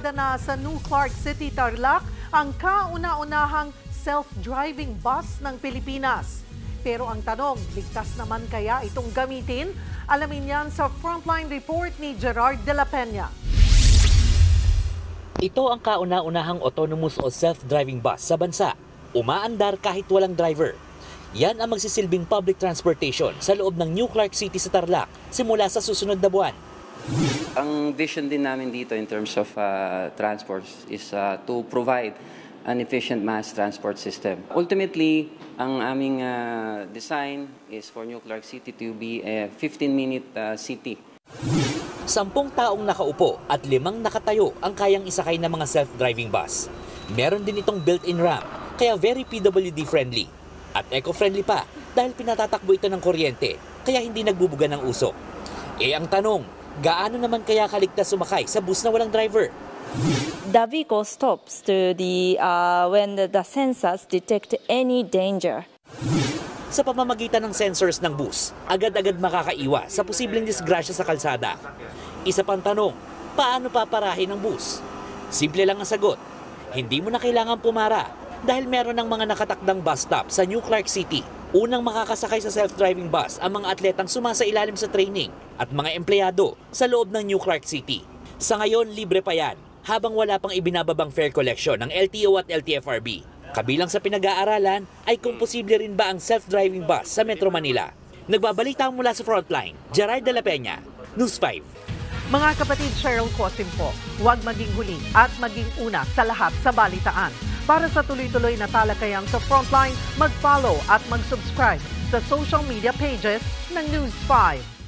kalsada na sa New Clark City, Tarlac ang kauna-unahang self-driving bus ng Pilipinas. Pero ang tanong, ligtas naman kaya itong gamitin? Alamin yan sa Frontline Report ni Gerard de la Peña. Ito ang kauna-unahang autonomous o self-driving bus sa bansa. Umaandar kahit walang driver. Yan ang magsisilbing public transportation sa loob ng New Clark City sa Tarlac simula sa susunod na buwan. Ang vision din namin dito in terms of transport is to provide an efficient mass transport system. Ultimately, ang aming design is for New Clark City to be a 15-minute city. 10 taong nakaupo at 5 nakatayo ang kayang isakay ng mga self-driving bus. Meron din itong built-in ramp, kaya very PWD friendly. At eco-friendly pa dahil pinatatakbo ito ng kuryente, kaya hindi nagbubuga ng usok. Ang tanong, gaano naman kaya kaligtas sumakay sa bus na walang driver? The vehicle stops to when the sensors detect any danger. Sa pamamagitan ng sensors ng bus, agad-agad makakaiwas sa posibleng disgrasya sa kalsada. Isa pang tanong, paano paparahin ng bus? Simple lang ang sagot, hindi mo na kailangan pumara dahil meron ng mga nakatakdang bus stop sa New Clark City. Unang makakasakay sa self-driving bus ang mga atletang sumasailalim sa training at mga empleyado sa loob ng New Clark City. Sa ngayon, libre pa yan habang wala pang ibinababang fare collection ng LTO at LTFRB. Kabilang sa pinag-aaralan ay kung posible rin ba ang self-driving bus sa Metro Manila. Nagbabalita mula sa Frontline, Gerard de la Peña, News 5. Mga kapatid, Cheryl Cosim po, huwag maging huli at maging una sa lahat sa balitaan. Para sa tuloy-tuloy na talakayang sa Frontline, mag-follow at mag-subscribe sa social media pages ng News 5.